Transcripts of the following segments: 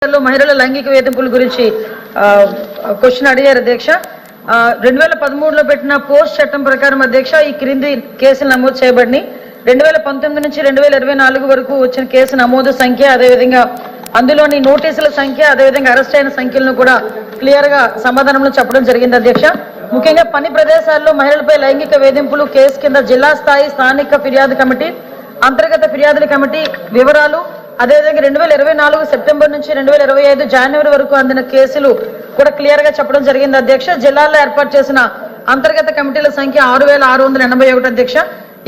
మహిళల లైంగిక వేధింపుల గురించి క్వశ్చన్ అడిగారు అధ్యక్ష. 2013లో పెట్టిన పోస్ట్ చట్టం ప్రకారం అధ్యక్ష ఈ క్రింది కేసులు నమోదు చేయబడినాయి. 2019 నుంచి 2024 వరకు వచ్చిన కేసు నమోదు సంఖ్య, అదేవిధంగా అందులోని నోటీసుల సంఖ్య, అదేవిధంగా అరెస్ట్ అయిన సంఖ్యలను కూడా క్లియర్ గా సమాధానంలో చెప్పడం జరిగింది అధ్యక్ష. ముఖ్యంగా పని ప్రదేశాల్లో మహిళలపై లైంగిక వేధింపులు కేసు కింద జిల్లా స్థాయి స్థానిక ఫిర్యాదు కమిటీ, అంతర్గత ఫిర్యాదుల కమిటీ వివరాలు, అదేవిధంగా 2024 సెప్టెంబర్ నుంచి 2025 జనవరి వరకు అందిన కేసులు కూడా క్లియర్ గా చెప్పడం జరిగింది అధ్యక్ష. జిల్లాల్లో ఏర్పాటు చేసిన అంతర్గత కమిటీల సంఖ్య 6681 అధ్యక్ష.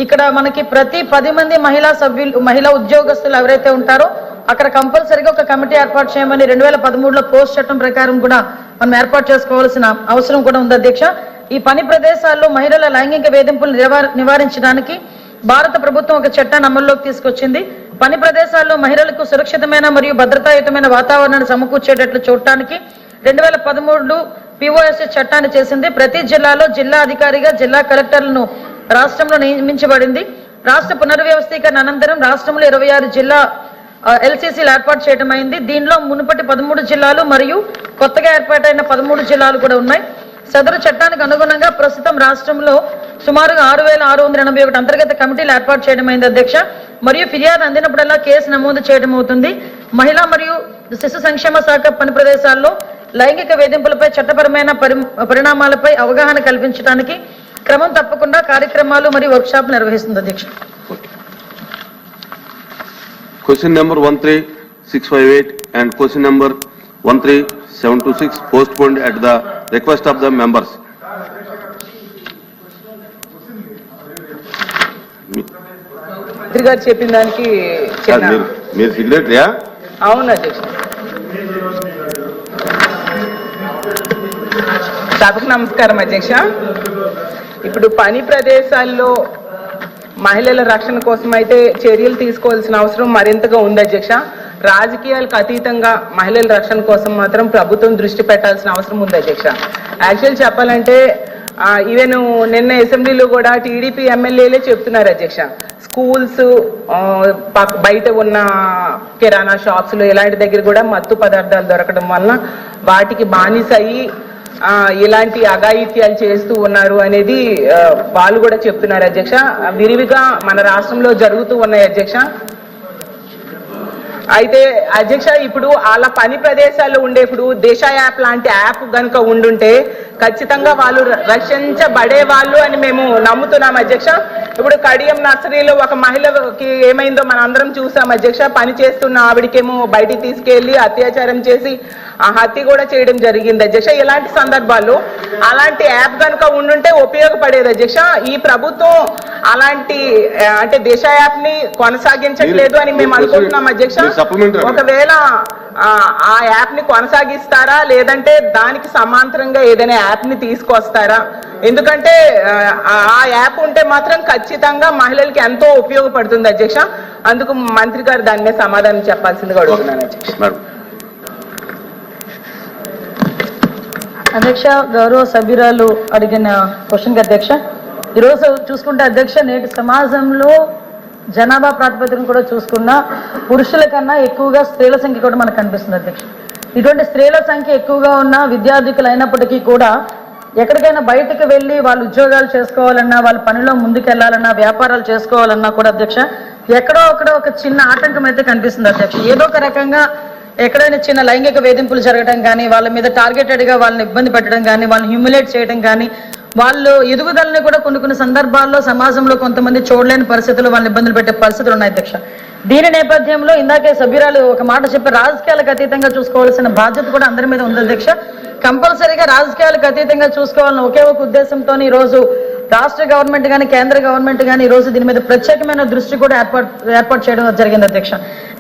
ఇక్కడ మనకి ప్రతి 10 మంది మహిళా ఉద్యోగస్తులు ఎవరైతే ఉంటారో అక్కడ కంపల్సరీగా ఒక కమిటీ ఏర్పాటు చేయమని 2013లో పోస్ట్ చట్టం ప్రకారం కూడా మనం ఏర్పాటు చేసుకోవాల్సిన అవసరం కూడా ఉంది అధ్యక్ష. ఈ పని ప్రదేశాల్లో మహిళల లైంగిక వేధింపులు నివారించడానికి భారత ప్రభుత్వం ఒక చట్టాన్ని అమల్లోకి తీసుకొచ్చింది. పని ప్రదేశాల్లో మహిళలకు సురక్షితమైన మరియు భద్రతాయుతమైన వాతావరణాన్ని సమకూర్చేటట్లు చూడటానికి 2013 POSS చట్టాన్ని చేసింది. ప్రతి జిల్లాలో జిల్లా అధికారిగా జిల్లా కలెక్టర్లను రాష్ట్రంలో నియమించబడింది. రాష్ట్ర పునర్వ్యవస్థీకరణ అనంతరం రాష్ట్రంలో 26 జిల్లా LCCలు ఏర్పాటు చేయడం అయింది. దీనిలో మునుపటి 13 జిల్లాలు మరియు కొత్తగా ఏర్పాటైన 13 జిల్లాలు కూడా ఉన్నాయి. సదరు చట్టానికి అనుగుణంగా ప్రస్తుతం రాష్ట్రంలో సుమారుగా 6681 అంతర్గత కమిటీలు ఏర్పాటు చేయడం అయింది అధ్యక్ష. మరియు ఫిర్యాదు అందినప్పుడల్లా కేసు నమోదు చేయడం అవుతుంది. మహిళా మరియు శిశు సంక్షేమ శాఖ పని ప్రదేశాల్లో లైంగిక వేధింపులపై చట్టపరమైన పరిణామాలపై అవగాహన కల్పించడానికి క్రమం తప్పకుండా కార్యక్రమాలు మరియు వర్క్షాప్ నిర్వహిస్తుంది అధ్యక్ష. Question number 13658 and question number 13726 postponed at the request of the members. మంత్రి గారు చెప్పిన దానికి మీరు సిగ్నేటరీయా? అవును అధ్యక్ష. సభకు నమస్కారం అధ్యక్ష. ఇప్పుడు పని ప్రదేశాల్లో మహిళల రక్షణ కోసం అయితే చర్యలు తీసుకోవాల్సిన అవసరం మరింతగా ఉంది అధ్యక్ష. రాజకీయాలకు అతీతంగా మహిళల రక్షణ కోసం మాత్రం ప్రభుత్వం దృష్టి పెట్టాల్సిన అవసరం ఉంది అధ్యక్ష. యాక్చువల్ చెప్పాలంటే ఈవెన్ నిన్న అసెంబ్లీలో కూడా టీడీపీ ఎమ్మెల్యేలే చెప్తున్నారు అధ్యక్ష, స్కూల్స్ బయట ఉన్న కిరాణా షాప్స్లో ఇలాంటి దగ్గర కూడా మత్తు పదార్థాలు దొరకడం వలన వాటికి బానిస అయ్యి ఇలాంటి అఘాయిత్యాలు చేస్తూ ఉన్నారు అనేది వాళ్ళు కూడా చెప్తున్నారు అధ్యక్ష. విరివిగా మన రాష్ట్రంలో జరుగుతూ ఉన్నాయి అధ్యక్ష. అయితే అధ్యక్ష ఇప్పుడు అలా పని ప్రదేశాల్లో ఉండేప్పుడు దిశ యాప్ లాంటి యాప్ కనుక ఉండుంటే ఖచ్చితంగా వాళ్ళు రక్షించబడే వాళ్ళు అని మేము నమ్ముతున్నాం అధ్యక్ష. ఇప్పుడు కడియం నర్సరీలో ఒక మహిళకి ఏమైందో మనం అందరం చూసాం అధ్యక్ష. పని చేస్తున్న ఆవిడికేమో బయటికి తీసుకెళ్లి అత్యాచారం చేసి హత్య కూడా చేయడం జరిగింది అధ్యక్ష. ఇలాంటి సందర్భాల్లో అలాంటి యాప్ కనుక ఉండుంటే ఉపయోగపడేది అధ్యక్ష. ఈ ప్రభుత్వం అలాంటి అంటే దిశ యాప్ ని కొనసాగించట్లేదు అని మేము అనుకుంటున్నాం అధ్యక్ష. ఒకవేళ ఆ యాప్ ని కొనసాగిస్తారా లేదంటే దానికి సమాంతరంగా ఏదైనా యాప్ ని తీసుకొస్తారా? ఎందుకంటే ఆ యాప్ ఉంటే మాత్రం ఖచ్చితంగా మహిళలకి ఎంతో ఉపయోగపడుతుంది అధ్యక్ష. అందుకు మంత్రి గారు దాని మీద సమాధానం చెప్పాల్సిందిగా అడుగుతున్నాను అధ్యక్ష. అధ్యక్ష, గౌరవ సభ్యురాలు అడిగిన క్వశ్చన్ అధ్యక్ష, ఈరోజు చూసుకుంటే అధ్యక్ష నేటి సమాజంలో జనాభా ప్రాతిపదికన కూడా చూసుకున్నా పురుషుల కన్నా ఎక్కువగా స్త్రీల సంఖ్య కూడా మనకు కనిపిస్తుంది అధ్యక్ష. ఇటువంటి స్త్రీల సంఖ్య ఎక్కువగా ఉన్న విద్యార్థికులు అయినప్పటికీ కూడా ఎక్కడికైనా బయటకు వెళ్ళి వాళ్ళు ఉద్యోగాలు చేసుకోవాలన్నా, వాళ్ళ పనిలో ముందుకెళ్లాలన్నా, వ్యాపారాలు చేసుకోవాలన్నా కూడా అధ్యక్ష ఎక్కడో ఒక చిన్న ఆటంకం అయితే కనిపిస్తుంది అధ్యక్ష. ఏదో ఒక రకంగా ఎక్కడైనా చిన్న లైంగిక వేధింపులు జరగడం కానీ, వాళ్ళ మీద టార్గెటెడ్గా వాళ్ళని ఇబ్బంది పెట్టడం కానీ, వాళ్ళని హ్యూమిలేట్ చేయడం కానీ, వాళ్ళు ఎదుగుదలని కూడా కొన్ని సందర్భాల్లో సమాజంలో కొంతమంది చూడలేని పరిస్థితులు వాళ్ళని ఇబ్బందులు పెట్టే పరిస్థితులు ఉన్నాయి అధ్యక్ష. దీని నేపథ్యంలో ఇందాకే సభ్యురాలు ఒక మాట చెప్పి రాజకీయాలకు అతీతంగా చూసుకోవాల్సిన బాధ్యత కూడా అందరి మీద ఉంది అధ్యక్ష. కంపల్సరీగా రాజకీయాలకు అతీతంగా చూసుకోవాలని ఒకే ఒక ఉద్దేశంతో ఈరోజు రాష్ట్ర గవర్నమెంట్ కానీ కేంద్ర గవర్నమెంట్ కానీ ఈరోజు దీని మీద ప్రత్యేకమైన దృష్టి కూడా ఏర్పాటు చేయడం జరిగింది అధ్యక్ష.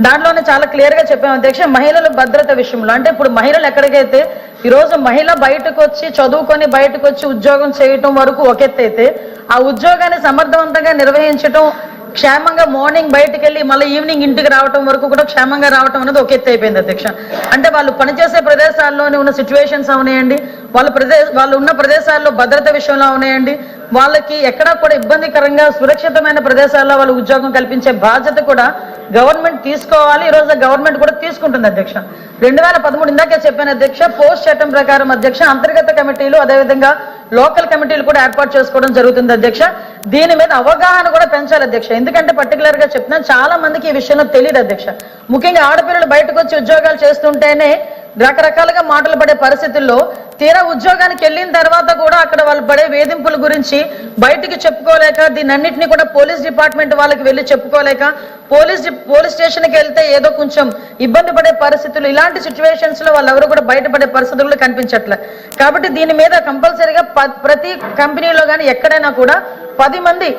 దాంట్లోనే చాలా క్లియర్ గా చెప్పాము అధ్యక్ష, మహిళల భద్రత విషయంలో అంటే ఇప్పుడు మహిళలు ఎక్కడికైతే ఈరోజు మహిళ బయటకు వచ్చి చదువుకొని బయటకు వచ్చి ఉద్యోగం చేయటం వరకు ఒక ఎత్తు అయితే, ఆ ఉద్యోగాన్ని సమర్థవంతంగా నిర్వహించడం, క్షేమంగా మార్నింగ్ బయటకు వెళ్ళి మళ్ళీ ఈవినింగ్ ఇంటికి రావడం వరకు కూడా క్షేమంగా రావడం అనేది ఒక ఎత్తు అయిపోయింది అధ్యక్ష. అంటే వాళ్ళు పనిచేసే ప్రదేశాల్లోనే ఉన్న సిచ్యువేషన్స్ అవునాయండి, వాళ్ళు ఉన్న ప్రదేశాల్లో భద్రత విషయంలో అవునాయండి, వాళ్ళకి ఎక్కడా కూడా ఇబ్బందికరంగా సురక్షితమైన ప్రదేశాల్లో వాళ్ళు ఉద్యోగం కల్పించే బాధ్యత కూడా గవర్నమెంట్ తీసుకోవాలి. ఈ రోజు గవర్నమెంట్ కూడా తీసుకుంటుంది అధ్యక్ష. 2013 ఇందాకే చెప్పాను అధ్యక్ష, పోస్ట్ చట్టం ప్రకారం అధ్యక్ష అంతర్గత కమిటీలు అదేవిధంగా లోకల్ కమిటీలు కూడా ఏర్పాటు చేసుకోవడం జరుగుతుంది అధ్యక్ష. దీని మీద అవగాహన కూడా పెంచాలి అధ్యక్ష. ఎందుకంటే పర్టికులర్ గా చెప్తున్నా చాలా మందికి ఈ విషయంలో తెలియదు అధ్యక్ష. ముఖ్యంగా ఆడపిల్లలు బయటకు వచ్చి ఉద్యోగాలు చేస్తుంటేనే రకరకాలుగా మాటలు పడే పరిస్థితుల్లో తీరా ఉద్యోగానికి వెళ్ళిన తర్వాత కూడా అక్కడ వాళ్ళు పడే వేధింపుల గురించి బయటికి చెప్పుకోలేక దీన్నన్నింటినీ కూడా పోలీస్ డిపార్ట్మెంట్ వాళ్ళకి వెళ్ళి చెప్పుకోలేక పోలీస్ స్టేషన్కి వెళ్తే ఏదో కొంచెం ఇబ్బంది పడే పరిస్థితులు, ఇలాంటి సిచ్యువేషన్స్ లో వాళ్ళెవరు కూడా బయటపడే పరిస్థితులు కనిపించట్లే. కాబట్టి దీని మీద కంపల్సరీగా ప్రతి కంపెనీలో కానీ ఎక్కడైనా కూడా 10 మంది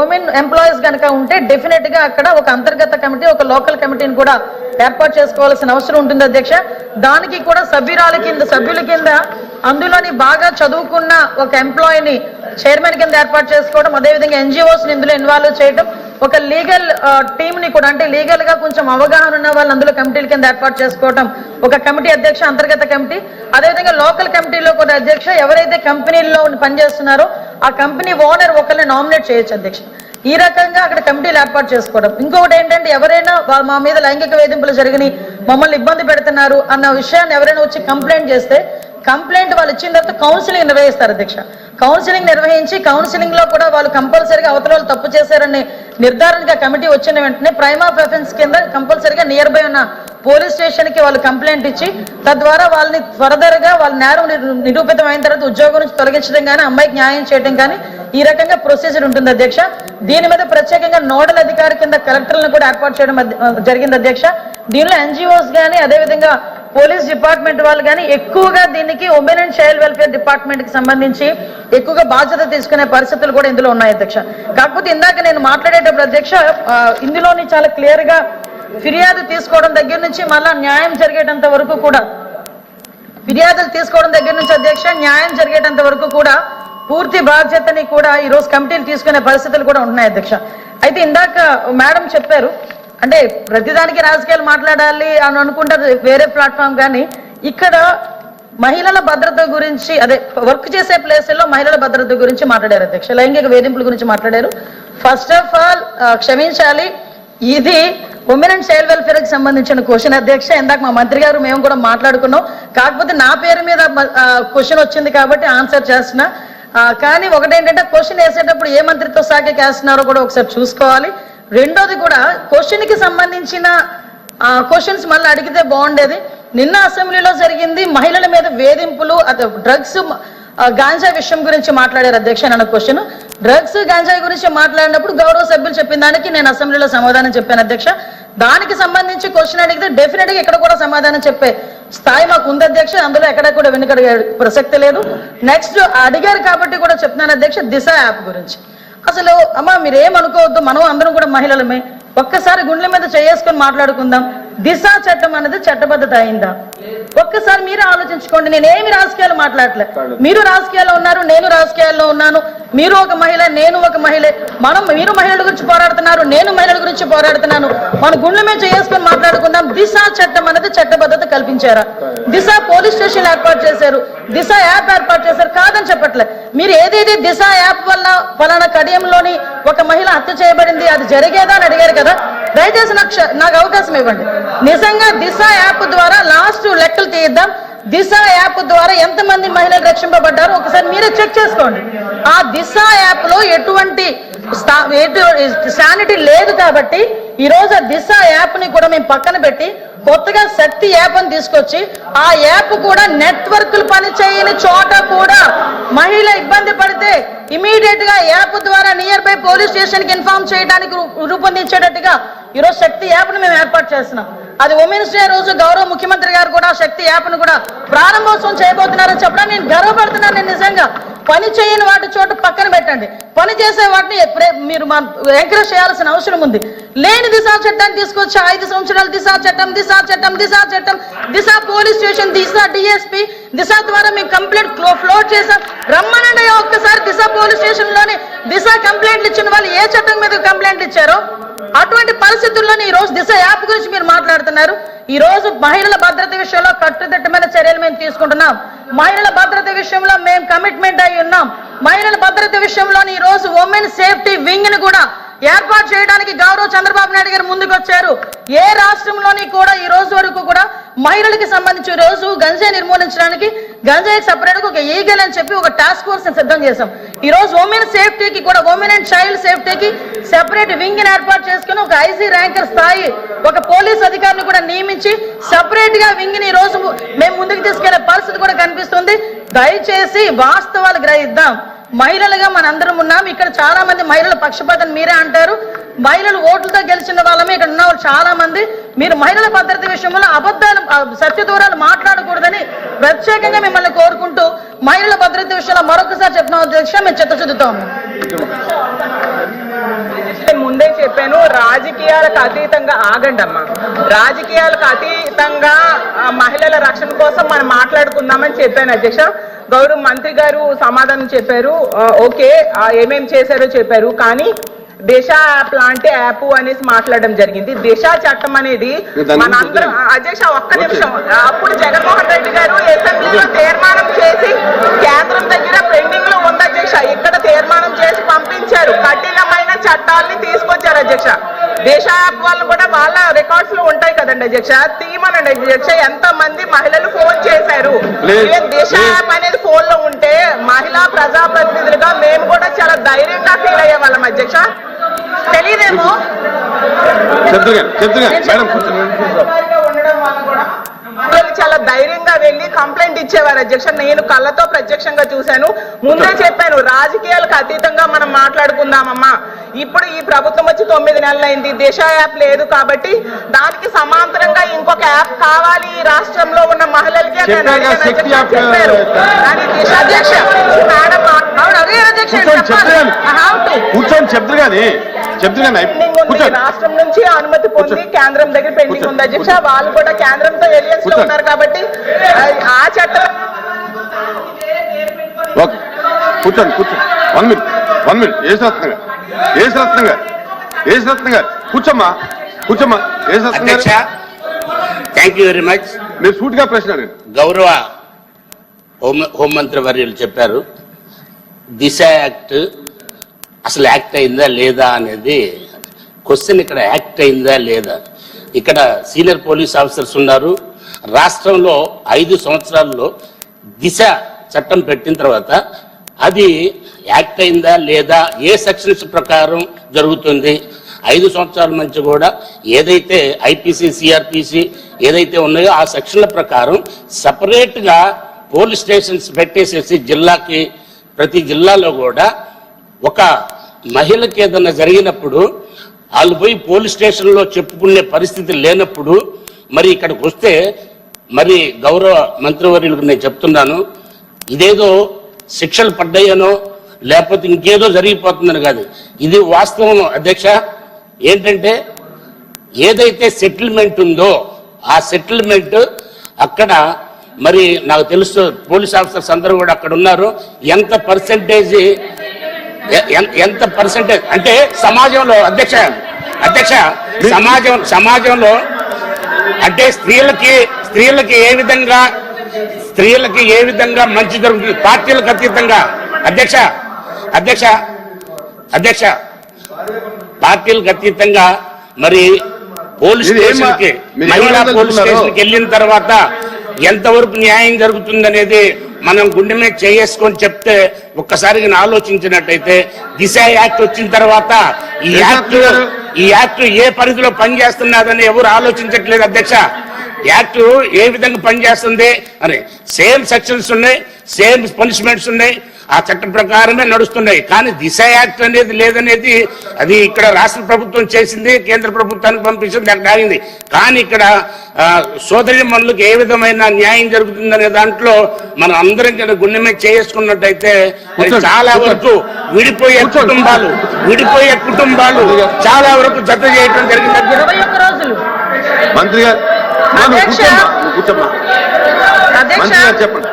ఉమెన్ ఎంప్లాయీస్ కనుక ఉంటే డెఫినెట్ గా అక్కడ ఒక అంతర్గత కమిటీ ఒక లోకల్ కమిటీని కూడా ఏర్పాటు చేసుకోవాల్సిన అవసరం ఉంటుంది అధ్యక్ష. దానికి కూడా సభ్యుల కింద అందులోని బాగా చదువుకున్న ఒక ఎంప్లాయీని చైర్మన్ కింద ఏర్పాటు చేసుకోవడం, అదేవిధంగా ఎన్జిఓస్ ఇందులో ఇన్వాల్వ్ చేయడం, ఒక లీగల్ టీమ్ ని కూడా అంటే లీగల్ గా కొంచెం అవగాహన ఉన్న వాళ్ళు అందులో కమిటీల కింద ఏర్పాటు చేసుకోవడం, ఒక కమిటీ అధ్యక్ష అంతర్గత కమిటీ, అదేవిధంగా లోకల్ కమిటీలో కూడా అధ్యక్ష ఎవరైతే కంపెనీల్లో పనిచేస్తున్నారో ఆ కంపెనీ ఓనర్ ఒకరిని నామినేట్ చేయొచ్చు అధ్యక్ష. ఈ రకంగా అక్కడ కమిటీలు ఏర్పాటు చేసుకోవడం. ఇంకొకటి ఏంటంటే ఎవరైనా మా మీద లైంగిక వేధింపులు జరిగినాయి, మమ్మల్ని ఇబ్బంది పెడుతున్నారు అన్న విషయాన్ని ఎవరైనా వచ్చి కంప్లైంట్ చేస్తే కంప్లైంట్ వాళ్ళు ఇచ్చిన తర్వాత కౌన్సిలింగ్ నిర్వహిస్తారు అధ్యక్ష. కౌన్సిలింగ్ నిర్వహించి కౌన్సిలింగ్ లో కూడా వాళ్ళు కంపల్సరీగా అవతల వాళ్ళు తప్పు చేశారని నిర్ధారణగా కమిటీ వచ్చిన వెంటనే ప్రైమ్ ఆఫ్ అఫెన్స్ కింద కంపల్సరీగా నియర్ బై ఉన్న పోలీస్ స్టేషన్ కి వాళ్ళు కంప్లైంట్ ఇచ్చి తద్వారా వాళ్ళని ఫర్దర్ గా వాళ్ళ నేరం నిరూపితం అయిన తర్వాత ఉద్యోగం నుంచి తొలగించడం కానీ అమ్మాయికి న్యాయం చేయడం కానీ ఈ రకంగా ప్రొసీజర్ ఉంటుంది అధ్యక్ష. దీని మీద ప్రత్యేకంగా నోడల్ అధికారి కింద కలెక్టర్లను కూడా ఏర్పాటు చేయడం జరిగింది అధ్యక్ష. దీనిలో ఎన్జిఓస్ కానీ అదేవిధంగా పోలీస్ డిపార్ట్మెంట్ వాళ్ళు కానీ ఎక్కువగా దీనికి women and child welfare department కి సంబంధించి ఎక్కువగా బాధ్యత తీసుకునే పరిస్థితులు కూడా ఇందులో ఉన్నాయి అధ్యక్ష. కాకపోతే ఇందాక నేను మాట్లాడేటప్పుడు అధ్యక్ష ఇందులోని చాలా క్లియర్ గా ఫిర్యాదు తీసుకోవడం దగ్గర నుంచి మళ్ళా న్యాయం జరిగేటంత వరకు కూడా ఫిర్యాదులు తీసుకోవడం దగ్గర నుంచి అధ్యక్ష న్యాయం జరిగేటంత వరకు కూడా పూర్తి బాధ్యతని కూడా ఈ రోజు కమిటీలు తీసుకునే పరిస్థితులు కూడా ఉన్నాయి అధ్యక్ష. అయితే ఇందాక మేడం చెప్పారు అంటే ప్రతిదానికి రాజకీయాలు మాట్లాడాలి అని అనుకుంటారు వేరే ప్లాట్ఫామ్, కానీ ఇక్కడ మహిళల భద్రత గురించి అదే వర్క్ చేసే ప్లేసుల్లో మహిళల భద్రత గురించి మాట్లాడారు అధ్యక్ష. లైంగిక వేధింపుల గురించి మాట్లాడారు. ఫస్ట్ ఆఫ్ ఆల్ క్షమించాలి, ఇది ఉమెన్ అండ్ చైల్డ్ వెల్ఫేర్ కి సంబంధించిన క్వశ్చన్ అధ్యక్ష. ఇందాక మా మంత్రి గారు మేము కూడా మాట్లాడుకున్నాం, కాకపోతే నా పేరు మీద క్వశ్చన్ వచ్చింది కాబట్టి ఆన్సర్ చేస్తున్నా. కానీ ఒకటేంటంటే క్వశ్చన్ వేసేటప్పుడు ఏ మంత్రిత్వ శాఖకి వేస్తున్నారో కూడా ఒకసారి చూసుకోవాలి. రెండోది కూడా క్వశ్చన్ కి సంబంధించిన క్వశ్చన్స్ మళ్ళీ అడిగితే బాగుండేది. నిన్న అసెంబ్లీలో జరిగింది మహిళల మీద వేధింపులు, డ్రగ్స్ గాంజా విషయం గురించి మాట్లాడారు అధ్యక్ష. నన్ను క్వశ్చన్ డ్రగ్స్ గాంజాయి గురించి మాట్లాడినప్పుడు గౌరవ సభ్యులు చెప్పిన దానికి నేను అసెంబ్లీలో సమాధానం చెప్పాను అధ్యక్ష. దానికి సంబంధించి క్వశ్చన్ అడిగితే డెఫినెట్ గా ఇక్కడ కూడా సమాధానం చెప్పే స్థాయి మాకు ఉంది అధ్యక్ష. అందులో ఎక్కడ కూడా వెనుకడిగే ప్రసక్తి లేదు. నెక్స్ట్ అడిగారు కాబట్టి కూడా చెప్తున్నాను అధ్యక్ష, దిశ యాప్ గురించి. అసలు అమ్మ మీరేమనుకోవద్దు, మనం అందరం కూడా మహిళలమే. ఒక్కసారి గుండెల మీద చేసుకొని మాట్లాడుకుందాం. దిశ చట్టం అనేది చట్టబద్ధత అయిందా ఒక్కసారి మీరు ఆలోచించుకోండి. నేనేమి రాజకీయాలు మాట్లాడలే, మీరు రాజకీయాల్లో ఉన్నారు, నేను రాజకీయాల్లో ఉన్నాను. మీరు ఒక మహిళ, నేను ఒక మహిళ. మీరు మహిళల గురించి పోరాడుతున్నారు, నేను మహిళల గురించి పోరాడుతున్నాను. మన గుండెల మీద చేసుకొని మాట్లాడుకుందాం. దిశ చట్టం అనేది చట్టబద్ధత కల్పించారా? దిశ పోలీస్ స్టేషన్ ఏర్పాటు చేశారు, దిశ యాప్ ఏర్పాటు చేశారు, కాదని చెప్పట్లే. మీరు ఏదైతే దిశ యాప్ వల్ల ఫలానా కడియంలోని ఒక మహిళ హత్య చేయబడింది అది జరిగేదా అని అడిగారు కదా, దయచేసి నాకు అవకాశం ఇవ్వండి. నిజంగా దిశ యాప్ ద్వారా లాస్ట్ లెక్కలు తీద్దాం. దిశ యాప్ ద్వారా ఎంతమంది మహిళలు రక్షింపబడ్డారో ఒకసారి మీరే చెక్ చేసుకోండి. ఆ దిశ యాప్ లో ఎటువంటి శానిటీ లేదు కాబట్టి ఈ రోజు ఆ దిశ యాప్ ని కూడా మేము పక్కన పెట్టి కొత్తగా శక్తి యాప్ అని తీసుకొచ్చి ఆ యాప్ కూడా నెట్వర్క్లు పని చేయని చోట కూడా మహిళ ఇబ్బంది పడితే ఇమీడియట్ గా యాప్ ద్వారా నియర్ బై పోలీస్ స్టేషన్ కి ఇన్ఫార్మ్ చేయడానికి రూపొందించేటట్టుగా ఈరోజు శక్తి యాప్ ను మేము ఏర్పాటు చేస్తున్నాం. అది ఉమెన్స్ డే రోజు గౌరవ ముఖ్యమంత్రి గారు కూడా శక్తి యాప్ ను కూడా ప్రారంభోత్సవం చేయబోతున్నారని చెప్పడం నేను గర్వపడుతున్నాను. నేను నిజంగా పని చేయని వాటి చోట పక్కన పెట్టండి, పని చేసే వాటిని మీరు ఎంకరేజ్ చేయాల్సిన అవసరం ఉంది. లేని దిశా చట్టాన్ని తీసుకొచ్చి 5 సంవత్సరాలు దిశా చట్టం దిశా చట్టం దిశా చట్టం దిశా పోలీస్ స్టేషన్ దిశా డిఎస్పీ దిశ ద్వారా మేము కంప్లైంట్ ఫ్లోట్ చేసాం. రమ్మనండి ఒక్కసారి దిశ పోలీస్ స్టేషన్ లోని దిశ కంప్లైంట్లు ఇచ్చిన వాళ్ళు ఏ చట్టం మీద కంప్లైంట్లు ఇచ్చారో అటువంటి పరిస్థితుల్లోనే ఈ రోజు దిశ యాప్ గురించి మీరు మాట్లాడుతున్నారు. ఈ రోజు మహిళల భద్రత విషయంలో కట్టుదిట్టమైన చర్యలు మేము తీసుకుంటున్నాం. మహిళల భద్రత విషయంలో మేము కమిట్మెంట్ అయి ఉన్నాం. మహిళల భద్రత విషయంలో ఈ రోజు ఉమెన్ సేఫ్టీ వింగ్ ని కూడా ఏర్పాటు చేయడానికి గౌరవ చంద్రబాబు నాయుడు గారు ముందుకు వచ్చారు. ఏ రాష్ట్రంలోని కూడా ఈ రోజు వరకు కూడా మహిళలకి సంబంధించి ఈ రోజు గంజాయి నిర్మూలించడానికి గంజాయికి సపరేట్ గా ఒక ఈగల్ అని చెప్పి ఒక టాస్క్ ఫోర్స్ సిద్ధం చేశాం. ఈ రోజు ఉమెన్ సేఫ్టీకి కూడా ఉమెన్ అండ్ చైల్డ్ సేఫ్టీకి సెపరేట్ వింగ్ ని ఏర్పాటు చేసుకుని ఒక ఐసీ ర్యాంకర్ స్థాయి ఒక పోలీస్ అధికారిని కూడా నియమించి సెపరేట్ గా వింగ్ ని ఈ రోజు మేము ముందుకు తీసుకెళ్లే పరిస్థితి కూడా కనిపిస్తుంది. దయచేసి వాస్తవాలు గ్రహిద్దాం. మహిళలుగా మనందరం ఉన్నాం. ఇక్కడ చాలా మంది మహిళల పక్షపాతం మీరే అంటారు. మహిళలు ఓట్లతో గెలిచిన వాళ్ళమే ఇక్కడ ఉన్న వాళ్ళు చాలా మంది. మీరు మహిళల భద్రత విషయంలో అబద్ధాలు సత్యదూరాలు మాట్లాడకూడదని ప్రత్యేకంగా మిమ్మల్ని కోరుకుంటూ మహిళల భద్రత విషయంలో మరొకసారి చెప్పిన అధ్యక్ష మేము చిత్తశుద్ధితో ఉన్నాం. ముందే చెప్పాను, రాజకీయాలకు అతీతంగా ఆగండమ్మా. రాజకీయాలకు అతీతంగా మహిళల రక్షణ కోసం మనం మాట్లాడుకుందామని చెప్పాను అధ్యక్ష. గౌరవ మంత్రి గారు సమాధానం చెప్పారు, ఓకే ఏమేం చేశారో చెప్పారు. కానీ దిశ యాప్ లాంటి యాప్ అనేసి మాట్లాడడం జరిగింది. దిశ చట్టం అనేది మనందరం అధ్యక్ష ఒక్క నిమిషం, అప్పుడు జగన్మోహన్ రెడ్డి గారు అసెంబ్లీలో తీర్మానం చేసి కేంద్రం దగ్గర పెండింగ్ లో ఉంది అధ్యక్ష. ఇక్కడ తీర్మానం చేసి పంపించారు, కఠినమైన చట్టాలని తీసుకొచ్చారు అధ్యక్ష. దిశ యాప్ వాళ్ళు కూడా వాళ్ళ రికార్డ్స్ లో ఉంటాయి కదండి అధ్యక్ష, తీయమనండి అధ్యక్ష. ఎంత మంది మహిళలు ఫోన్ చేశారు. దిశ యాప్ అనేది ఫోన్ లో ఉంటే మహిళా ప్రజాప్రతినిధులుగా మేము కూడా చాలా ధైర్యంగా ఫీల్ అయ్యే వాళ్ళం అధ్యక్ష. తెలియదేమో చాలా ధైర్యంగా వెళ్ళి కంప్లైంట్ ఇచ్చేవారు అధ్యక్ష. నేను కళ్ళతో ప్రత్యక్షంగా చూశాను. ముందే చెప్పాను, రాజకీయాలకు అతీతంగా మనం మాట్లాడుకుందామమ్మా. ఇప్పుడు ఈ ప్రభుత్వం వచ్చి 9 నెలలైంది, దిశ యాప్ లేదు కాబట్టి దానికి సమాంతరంగా ఇంకొక యాప్ కావాలి ఈ రాష్ట్రంలో ఉన్న మహిళలకి చెప్పారు. కానీ దిశ అధ్యక్ష కూర్చొని చెప్తారు కానీ రాష్ట్రం నుంచి అనుమతి పొంది కేంద్రం దగ్గర పెండింగ్ ఉంది అధ్యక్ష. వాళ్ళు కూడా కేంద్రంతో ఎలియన్స్ లో ఉన్నారు కాబట్టి ఆ చట్టం కూర్చోండి 1 మినిట్ ఏసరత్నంగా కూర్చోమ్మా థ్యాంక్ యూ వెరీ మచ్. మీరు సూటిగా ప్రశ్న అడిగారు. గౌరవ హోంమంత్రి వర్యులు చెప్పారు, దిశ యాక్ట్ అసలు యాక్ట్ అయిందా లేదా అనేది క్వశ్చన్. ఇక్కడ యాక్ట్ అయిందా లేదా, ఇక్కడ సీనియర్ పోలీస్ ఆఫీసర్స్ ఉన్నారు. రాష్ట్రంలో 5 సంవత్సరాల్లో దిశ చట్టం పెట్టిన తర్వాత అది యాక్ట్ అయిందా లేదా, ఏ సెక్షన్స్ ప్రకారం జరుగుతుంది. 5 సంవత్సరాల నుంచి కూడా ఏదైతే ఐపీసీ సిఆర్పిసి ఏదైతే ఉన్నాయో ఆ సెక్షన్ల ప్రకారం సపరేట్గా పోలీస్ స్టేషన్స్ పెట్టేసేసి జిల్లాకి ప్రతి జిల్లాలో కూడా ఒక మహిళకి ఏదైనా జరిగినప్పుడు వాళ్ళు పోయి పోలీస్ స్టేషన్లో చెప్పుకునే పరిస్థితి లేనప్పుడు మరి ఇక్కడికి వస్తే మరి గౌరవ మంత్రివర్యులకు నేను చెప్తున్నాను, ఇదేదో శిక్షలు పడ్డాయనో లేకపోతే ఇంకేదో జరిగిపోతుందని కాదు, ఇది వాస్తవం అధ్యక్ష. ఏంటంటే ఏదైతే సెటిల్మెంట్ ఉందో ఆ సెటిల్మెంట్ అక్కడ మరి నాకు తెలుసు పోలీస్ ఆఫీసర్స్ అందరూ కూడా అక్కడ ఉన్నారు. ఎంత పర్సెంటేజ్ అంటే సమాజంలో అధ్యక్ష సమాజంలో అంటే స్త్రీలకి ఏ విధంగా మంచి జరుగుతుంది పార్టీలకు అతీతంగా అధ్యక్ష పార్టీలకు అతీతంగా మరి పోలీస్ స్టేషన్కి మహిళా పోలీస్ స్టేషన్కి వెళ్ళిన తర్వాత ఎంతవరకు న్యాయం జరుగుతుందనేది మనం గుండె మీద చేసుకొని చెప్తే ఒక్కసారిగా ఆలోచించినట్టయితే దిశ యాక్ట్ వచ్చిన తర్వాత ఈ యాక్ట్ ఏ పరిధిలో పనిచేస్తున్నదని ఎవరు ఆలోచించట్లేదు అధ్యక్ష. యాక్ట్ ఏ విధంగా పనిచేస్తుంది అని సేమ్ సెక్షన్స్ ఉన్నాయి, సేమ్ పనిష్మెంట్స్ ఉన్నాయి, ఆ చట్టం ప్రకారమే నడుస్తున్నాయి. కానీ దిశ యాక్ట్ అనేది లేదనేది అది ఇక్కడ రాష్ట్ర ప్రభుత్వం చేసింది, కేంద్ర ప్రభుత్వానికి పంపించింది, అక్కడ ఆగింది. కానీ ఇక్కడ సోదరి మనులకు ఏ విధమైన న్యాయం జరుగుతుందనే దాంట్లో మనం అందరం గుండె మీద చేసుకున్నట్టయితే చాలా వరకు విడిపోయే కుటుంబాలు చాలా వరకు జత చేయడం జరిగింది. 21 రోజులు మంత్రి గారు చెప్పండి.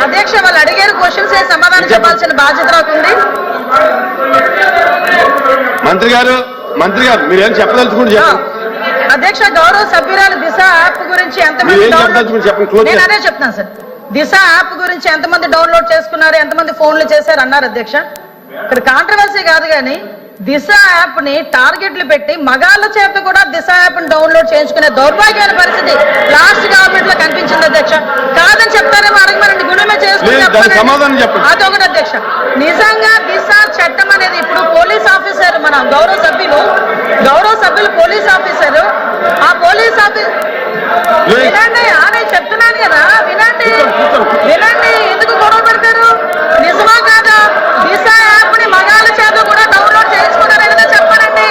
అధ్యక్ష వాళ్ళు అడిగారు క్వశ్చన్స్ సమాధానం చెప్పాల్సిన బాధ్యత నాకుంది. మంత్రి గారు మీరేం చెప్పదలుచుకుంటే అధ్యక్ష గౌరవ సభ్యురాలు దిశ యాప్ గురించి ఎంతమంది నేను అదే చెప్తున్నాను సార్. దిశ యాప్ గురించి ఎంతమంది డౌన్లోడ్ చేసుకున్నారు, ఎంతమంది ఫోన్లు చేశారు అన్నారు అధ్యక్ష. ఇక్కడ కాంట్రవర్సీ కాదు కానీ దిశ యాప్ ని టార్గెట్లు పెట్టి మగాళ్ళ చేత కూడా దిశ యాప్ ని డౌన్లోడ్ చేయించుకునే దౌర్భాగ్యమైన పరిస్థితి లాస్ట్ గవర్నమెంట్ లో కనిపించింది అధ్యక్ష. కాదని చెప్తారేమో అడగమనండి, గుణమే దానికి సమాధానం చేసుకుని చెప్పండి. అదొకటి అధ్యక్ష. నిజంగా దిశ చట్టం అనేది ఇప్పుడు పోలీస్ ఆఫీసర్ మన గౌరవ సభ్యులు పోలీస్ ఆఫీసర్ ఆ పోలీస్ ఆఫీసర్ వినండి, నేను చెప్తున్నాను కదా, వినండి ఎందుకు గొడవ పెడతారు? నిజమా కాదా? దిశ యాప్ ని మగాళ్ళ చేత కూడా డౌన్లోడ్ చేసుకున్నారని చెప్పారండి.